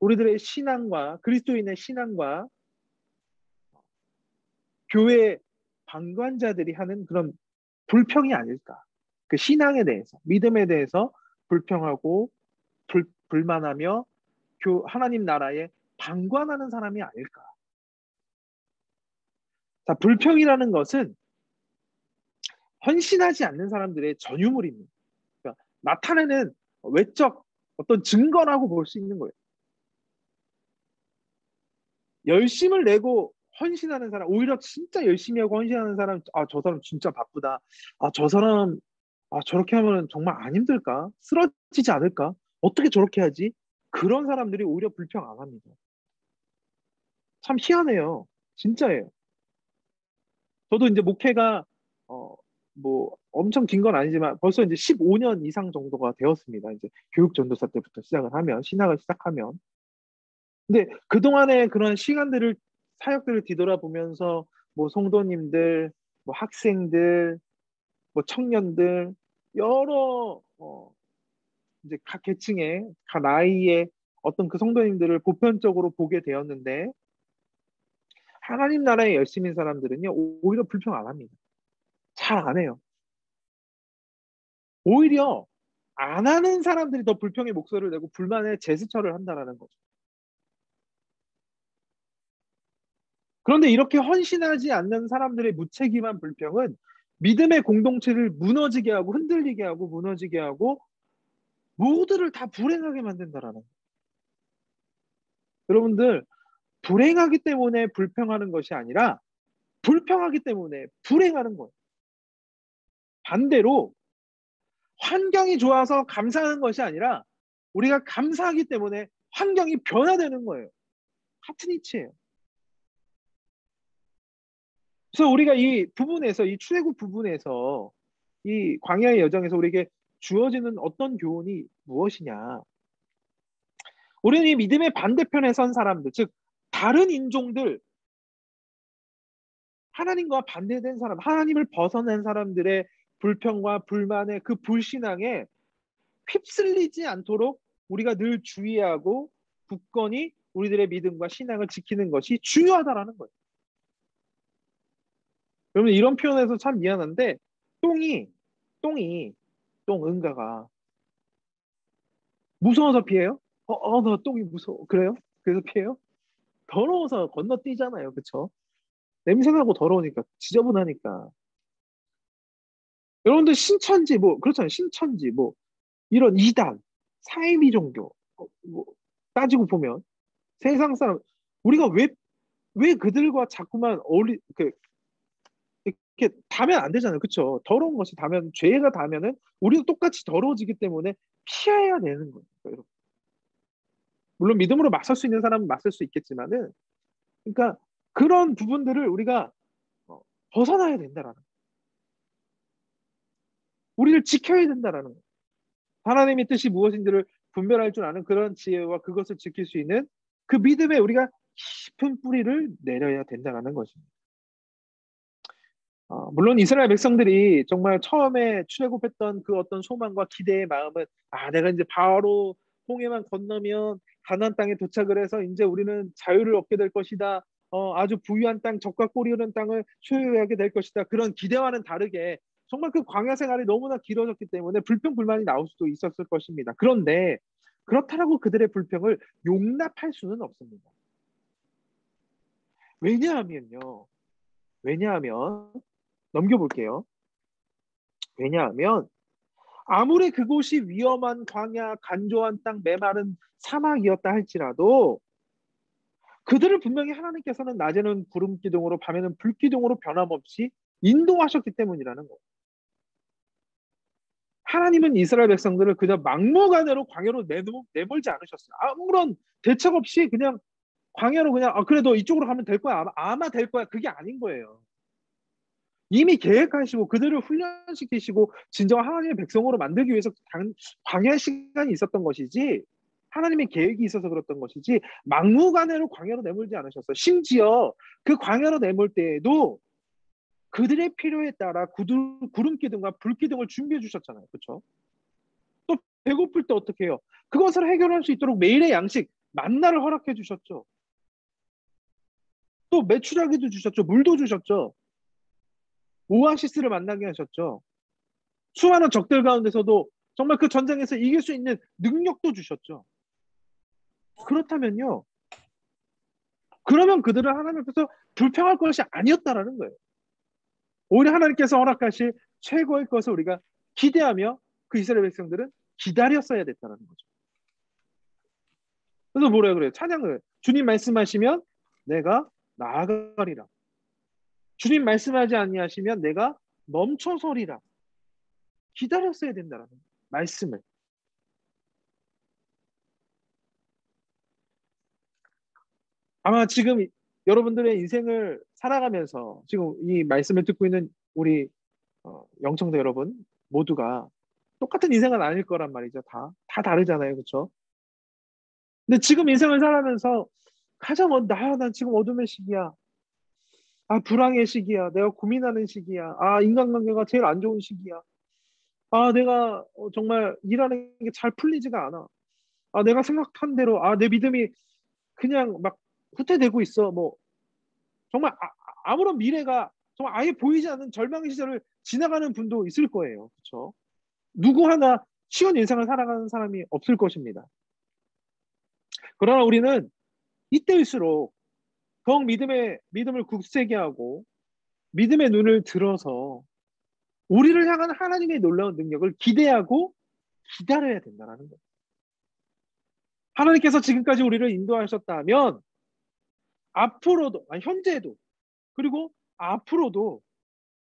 우리들의 신앙과 그리스도인의 신앙과 교회 방관자들이 하는 그런 불평이 아닐까? 그 신앙에 대해서, 믿음에 대해서 불평하고 불만하며 하나님 나라에 방관하는 사람이 아닐까? 자, 불평이라는 것은 헌신하지 않는 사람들의 전유물입니다. 그러니까 나타내는 외적 어떤 증거라고 볼 수 있는 거예요. 열심을 내고 헌신하는 사람, 오히려 진짜 열심히 하고 헌신하는 사람, 아, 저 사람 진짜 바쁘다. 아, 저 사람, 아, 저렇게 하면 정말 안 힘들까? 쓰러지지 않을까? 어떻게 저렇게 하지? 그런 사람들이 오히려 불평 안 합니다. 참 희한해요. 진짜예요. 저도 이제 목회가, 뭐, 엄청 긴 건 아니지만 벌써 이제 15년 이상 정도가 되었습니다. 이제 교육 전도사 때부터 시작을 하면, 신학을 시작하면. 근데 그동안의 그런 시간들을 사역들을 뒤돌아보면서 뭐 성도님들, 뭐 학생들, 뭐 청년들 여러 이제 각 계층의 각 나이의 어떤 그 성도님들을 보편적으로 보게 되었는데 하나님 나라에 열심인 사람들은요 오히려 불평 안 합니다. 잘 안 해요. 오히려 안 하는 사람들이 더 불평의 목소리를 내고 불만의 제스처를 한다라는 거죠. 그런데 이렇게 헌신하지 않는 사람들의 무책임한 불평은 믿음의 공동체를 무너지게 하고 흔들리게 하고 무너지게 하고 모두를 다 불행하게 만든다라는 거예요. 여러분들 불행하기 때문에 불평하는 것이 아니라 불평하기 때문에 불행하는 거예요. 반대로 환경이 좋아서 감사하는 것이 아니라 우리가 감사하기 때문에 환경이 변화되는 거예요. 같은 이치예요. 그래서 우리가 이 부분에서 이 출애굽 부분에서 이 광야의 여정에서 우리에게 주어지는 어떤 교훈이 무엇이냐? 우리는 이 믿음의 반대편에 선 사람들, 즉 다른 인종들, 하나님과 반대된 사람, 하나님을 벗어난 사람들의 불평과 불만의 그 불신앙에 휩쓸리지 않도록 우리가 늘 주의하고 굳건히 우리들의 믿음과 신앙을 지키는 것이 중요하다라는 거예요. 여러분 이런 표현에서 참 미안한데 똥이 응가가 무서워서 피해요? 나 똥이 무서워. 그래요? 그래서 피해요? 더러워서 건너뛰잖아요. 그쵸? 냄새나고 더러우니까 지저분하니까. 여러분들 신천지 뭐 그렇잖아요. 신천지 뭐 이런 이단 사이비 종교 뭐 따지고 보면 세상 사람 우리가 왜 그들과 자꾸만 이렇게 닿으면 안 되잖아요. 그쵸? 더러운 것이 닿으면 죄가 닿으면은 우리도 똑같이 더러워지기 때문에 피해야 되는 거예요. 여러분. 물론 믿음으로 맞설 수 있는 사람은 맞설 수 있겠지만은 그러니까 그런 부분들을 우리가 벗어나야 된다라는 거예요. 우리를 지켜야 된다라는 거예요. 하나님의 뜻이 무엇인지를 분별할 줄 아는 그런 지혜와 그것을 지킬 수 있는 그 믿음에 우리가 깊은 뿌리를 내려야 된다는 것입니다. 물론 이스라엘 백성들이 정말 처음에 출애굽했던 그 어떤 소망과 기대의 마음은 내가 이제 바로 홍해만 건너면 가나안 땅에 도착을 해서 이제 우리는 자유를 얻게 될 것이다. 아주 부유한 땅, 적과 꼴이 흐르는 땅을 소유하게 될 것이다. 그런 기대와는 다르게 정말 그 광야 생활이 너무나 길어졌기 때문에 불평 불만이 나올 수도 있었을 것입니다. 그런데 그렇다고 그들의 불평을 용납할 수는 없습니다. 왜냐하면요. 왜냐하면 넘겨볼게요. 왜냐하면 아무리 그곳이 위험한 광야, 간조한 땅, 메마른 사막이었다 할지라도 그들을 분명히 하나님께서는 낮에는 구름 기둥으로 밤에는 불 기둥으로 변함없이 인도하셨기 때문이라는 거예요. 하나님은 이스라엘 백성들을 그저 막무가내로 광야로 내몰지 않으셨어요. 아무런 대책 없이 그냥 광야로 그냥 그래도 이쪽으로 가면 될 거야. 아마 될 거야. 그게 아닌 거예요. 이미 계획하시고 그들을 훈련시키시고 진정한 하나님의 백성으로 만들기 위해서 광야 시간이 있었던 것이지 하나님의 계획이 있어서 그랬던 것이지 막무가내로 광야로 내몰지 않으셨어요. 심지어 그 광야로 내몰 때에도 그들의 필요에 따라 구름 기둥과 불 기둥을 준비해 주셨잖아요. 그렇죠? 또 배고플 때 어떻게 해요? 그것을 해결할 수 있도록 매일의 양식 만나를 허락해 주셨죠. 또 메추라기도 주셨죠. 물도 주셨죠. 오아시스를 만나게 하셨죠. 수많은 적들 가운데서도 정말 그 전쟁에서 이길 수 있는 능력도 주셨죠. 그렇다면요. 그러면 그들은 하나님 앞에서 불평할 것이 아니었다라는 거예요. 오히려 하나님께서 허락하실 최고의 것을 우리가 기대하며 그 이스라엘 백성들은 기다렸어야 됐다는 거죠. 그래서 뭐라 그래요? 찬양을 주님 말씀하시면 내가 나아가리라. 주님 말씀하지 아니하시면 내가 멈춰서리라. 기다렸어야 된다는 말씀을. 아마 지금 여러분들의 인생을 살아가면서 지금 이 말씀을 듣고 있는 우리 영청자 여러분 모두가 똑같은 인생은 아닐 거란 말이죠. 다 다르잖아요. 그렇죠? 근데 지금 인생을 살아가면서 가장 난 지금 어둠의 시기야. 불황의 시기야. 내가 고민하는 시기야. 인간관계가 제일 안 좋은 시기야. 내가 정말 일하는 게 잘 풀리지가 않아. 내가 생각한 대로 내 믿음이 그냥 막 후퇴되고 있어. 뭐 정말 아무런 미래가 정말 아예 보이지 않는 절망의 시절을 지나가는 분도 있을 거예요. 그렇죠? 누구 하나 쉬운 인생을 살아가는 사람이 없을 것입니다. 그러나 우리는 이때일수록 더욱 믿음을 굳세게 하고 믿음의 눈을 들어서 우리를 향한 하나님의 놀라운 능력을 기대하고 기다려야 된다는 거예요. 하나님께서 지금까지 우리를 인도하셨다면 앞으로도 현재도 그리고 앞으로도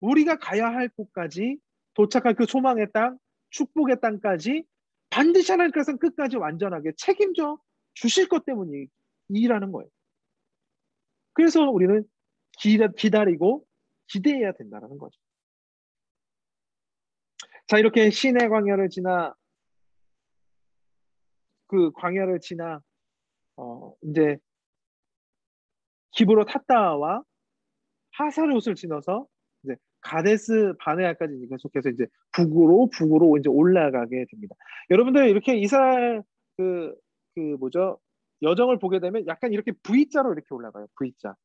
우리가 가야 할 곳까지 도착할 그 소망의 땅, 축복의 땅까지 반드시 하나님께서는 끝까지 완전하게 책임져 주실 것 때문이라는 거예요. 그래서 우리는 기다리고 기대해야 된다는 거죠. 자, 이렇게 시내 광야를 지나 그 광야를 지나 이제 기브로 탔다와 하사롯을 지나서 이제 가데스 바네아까지 계속해서 이제 북으로 이제 올라가게 됩니다. 여러분들 이렇게 이스라엘 그 뭐죠? 여정을 보게 되면 약간 이렇게 V자로 이렇게 올라가요. V자.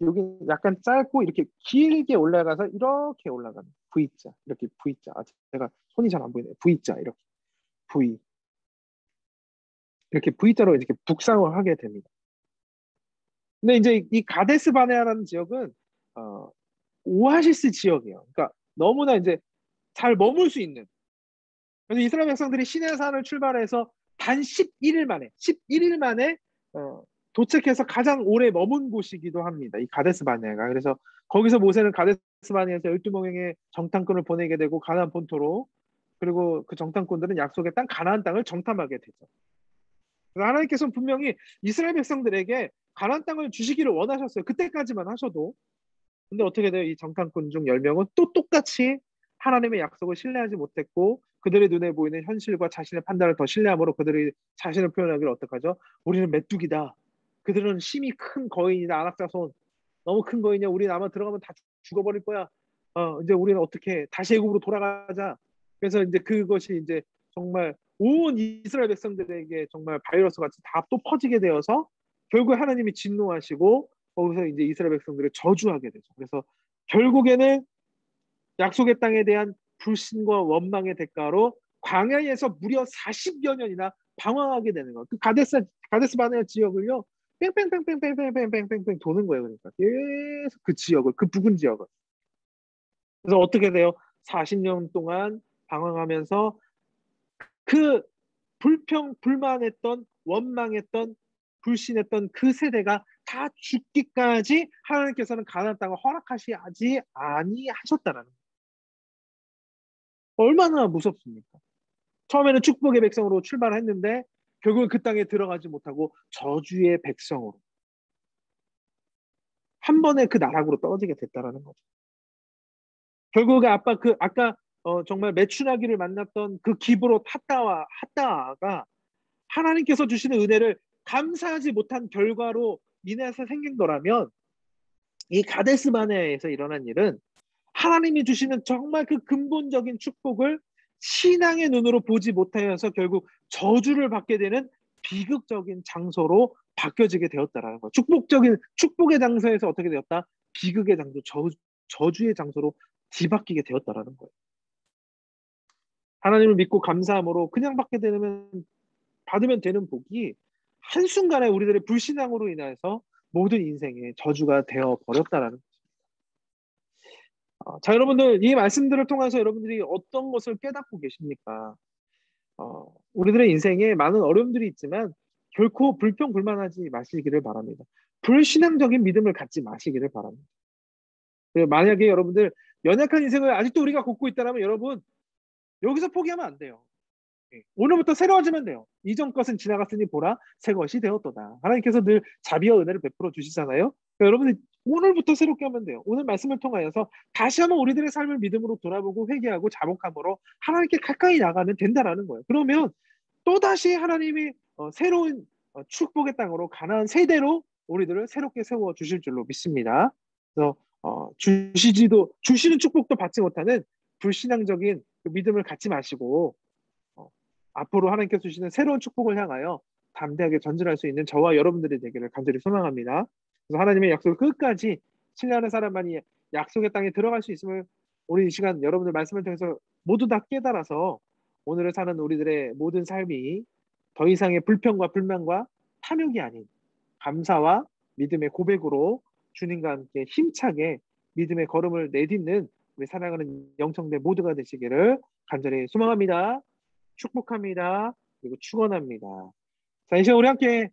여기 약간 짧고 이렇게 길게 올라가서 이렇게 올라가는 V자. 이렇게 V자. 제가 손이 잘 안 보이네요. V자 이렇게 V. 이렇게 V자로 이렇게 북상을 하게 됩니다. 근데 이제 이 가데스 바네아라는 지역은 오아시스 지역이에요. 그러니까 너무나 이제 잘 머물 수 있는. 그래서 이스라엘 백성들이 시내산을 출발해서 단 11일 만에 도착해서 가장 오래 머문 곳이기도 합니다. 이 가데스 바네아가. 그래서 거기서 모세는 가데스 바네아에서 12명의 정탐꾼을 보내게 되고 가나안 본토로 그리고 그 정탐꾼들은 약속의 땅 가나안 땅을 정탐하게 되죠. 하나님께서는 분명히 이스라엘 백성들에게 가나안 땅을 주시기를 원하셨어요. 그때까지만 하셔도. 근데 어떻게 돼요? 이 정탐꾼 중 10명은 또 똑같이 하나님의 약속을 신뢰하지 못했고 그들의 눈에 보이는 현실과 자신의 판단을 더 신뢰함으로 그들이 자신을 표현하기를 어떡하죠? 우리는 메뚜기다. 그들은 힘이 큰 거인이다. 안악자손. 너무 큰 거인이야. 우리는 아마 들어가면 다 죽어버릴 거야. 이제 우리는 어떻게 다시 애굽으로 돌아가자. 그래서 이제 그것이 이제 정말 온 이스라엘 백성들에게 정말 바이러스 같이 다 또 퍼지게 되어서 결국 하나님이 진노하시고 거기서 이제 이스라엘 백성들을 저주하게 되죠. 그래서 결국에는 약속의 땅에 대한 불신과 원망의 대가로 광야에서 무려 40여 년이나 방황하게 되는 거예요. 그 가데스 바네아 지역을요, 뺑뺑뺑뺑뺑뺑뺑뺑뺑뺑 도는 거예요. 그러니까 계속 그 지역을, 그 부근 지역을. 그래서 어떻게 돼요? 40년 동안 방황하면서 그 불만했던, 원망했던, 불신했던 그 세대가 다 죽기까지 하나님께서는 가나안 땅을 허락하시지 아니하셨다라는 거예요. 얼마나 무섭습니까? 처음에는 축복의 백성으로 출발했는데 결국은 그 땅에 들어가지 못하고 저주의 백성으로 한 번에 그 나락으로 떨어지게 됐다라는 거죠. 결국에 아까 정말 메추라기를 만났던 그 기브로 핫다가 하나님께서 주시는 은혜를 감사하지 못한 결과로 인해서 생긴 거라면, 이 가데스 바네아에서 일어난 일은 하나님이 주시는 정말 그 근본적인 축복을 신앙의 눈으로 보지 못하여서 결국 저주를 받게 되는 비극적인 장소로 바뀌어지게 되었다라는 거예요. 축복의 장소에서 어떻게 되었다? 비극의 장소, 저주의 장소로 뒤바뀌게 되었다라는 거예요. 하나님을 믿고 감사함으로 그냥 받으면 되는 복이 한순간에 우리들의 불신앙으로 인해서 모든 인생의 저주가 되어 버렸다라는 거죠. 자, 여러분들, 이 말씀들을 통해서 여러분들이 어떤 것을 깨닫고 계십니까? 우리들의 인생에 많은 어려움들이 있지만 결코 불평불만하지 마시기를 바랍니다. 불신앙적인 믿음을 갖지 마시기를 바랍니다. 만약에 여러분들 연약한 인생을 아직도 우리가 걷고 있다면 여러분, 여기서 포기하면 안 돼요. 오늘부터 새로워지면 돼요. 이전 것은 지나갔으니 보라 새 것이 되었도다. 하나님께서 늘 자비와 은혜를 베풀어 주시잖아요. 그러니까 여러분들 오늘부터 새롭게 하면 돼요. 오늘 말씀을 통하여서 다시 한번 우리들의 삶을 믿음으로 돌아보고 회개하고 자복함으로 하나님께 가까이 나가면 된다라는 거예요. 그러면 또다시 하나님이 새로운 축복의 땅으로 가나안 세대로 우리들을 새롭게 세워 주실 줄로 믿습니다. 그래서 주시는 축복도 받지 못하는 불신앙적인 그 믿음을 갖지 마시고 앞으로 하나님께서 주시는 새로운 축복을 향하여 담대하게 전진할 수 있는 저와 여러분들이 되기를 간절히 소망합니다. 그래서 하나님의 약속을 끝까지 신뢰하는 사람만이 약속의 땅에 들어갈 수 있음을 우리 이 시간 여러분들 말씀을 통해서 모두 다 깨달아서 오늘을 사는 우리들의 모든 삶이 더 이상의 불평과 불만과 탐욕이 아닌 감사와 믿음의 고백으로 주님과 함께 힘차게 믿음의 걸음을 내딛는 우리 사랑하는 영성대 모두가 되시기를 간절히 소망합니다. 축복합니다. 그리고 축원합니다. 자, 이제 우리 함께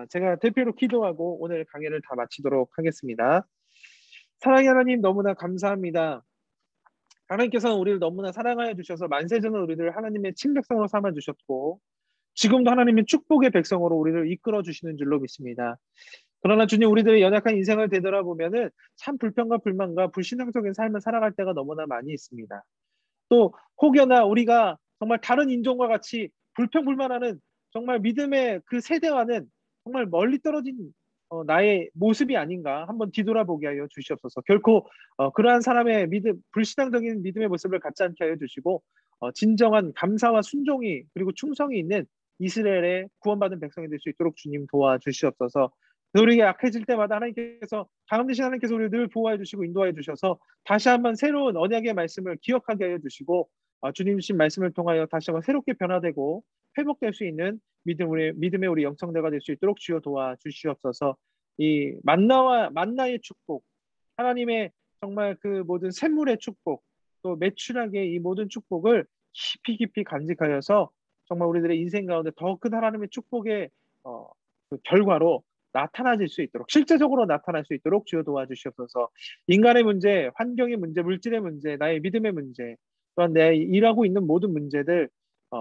제가 대표로 기도하고 오늘 강의를 다 마치도록 하겠습니다. 사랑의 하나님, 너무나 감사합니다. 하나님께서는 우리를 너무나 사랑하여 주셔서 만세전을 우리를 하나님의 친백성으로 삼아 주셨고 지금도 하나님의 축복의 백성으로 우리를 이끌어 주시는 줄로 믿습니다. 그러나 주님, 우리들의 연약한 인생을 되돌아보면은 참 불평과 불만과 불신앙적인 삶을 살아갈 때가 너무나 많이 있습니다. 또 혹여나 우리가 정말 다른 인종과 같이 불평불만하는 정말 믿음의 그 세대와는 정말 멀리 떨어진 나의 모습이 아닌가 한번 뒤돌아보게 하여 주시옵소서. 결코 그러한 사람의 불신앙적인 믿음의 모습을 갖지 않게 하여 주시고 진정한 감사와 순종이 그리고 충성이 있는 이스라엘의 구원받은 백성이 될 수 있도록 주님 도와주시옵소서. 우리가 약해질 때마다 강함 되신 하나님께서 우리를 늘 보호해 주시고 인도해 주셔서 다시 한번 새로운 언약의 말씀을 기억하게 하여 주시고 주님 주신 말씀을 통하여 다시 한번 새롭게 변화되고 회복될 수 있는 믿음의 우리 영성대가 될 수 있도록 주여 도와주시옵소서. 이 만나의 축복, 하나님의 정말 그 모든 샘물의 축복, 또 매출하게 이 모든 축복을 깊이 간직하여서 정말 우리들의 인생 가운데 더 큰 하나님의 축복의 그 결과로 나타나질 수 있도록, 실제적으로 나타날 수 있도록 주여 도와주시옵소서. 인간의 문제, 환경의 문제, 물질의 문제, 나의 믿음의 문제, 또한 내 일하고 있는 모든 문제들,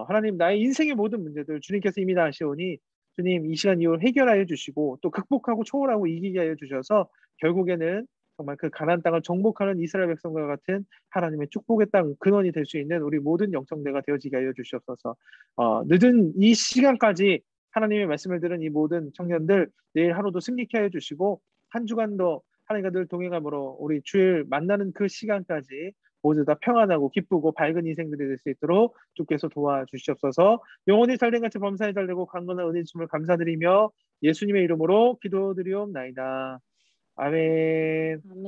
하나님 나의 인생의 모든 문제들 주님께서 이미 다 아시오니 주님 이 시간 이후 해결하여 주시고 또 극복하고 초월하고 이기게 하여 주셔서 결국에는 정말 그 가나안 땅을 정복하는 이스라엘 백성과 같은 하나님의 축복의 땅 근원이 될 수 있는 우리 모든 영성대가 되어지게 하여 주시옵소서. 늦은 이 시간까지 하나님의 말씀을 들은 이 모든 청년들 내일 하루도 승리케 하여 주시고 한 주간도 하나님과 늘 동행함으로 우리 주일 만나는 그 시간까지 모두 다 평안하고 기쁘고 밝은 인생들이 될 수 있도록 주께서 도와주시옵소서. 영원히 잘된 같이 범사에 잘되고 강건한 은혜 주심을 감사드리며 예수님의 이름으로 기도드리옵나이다. 아멘. 아멘.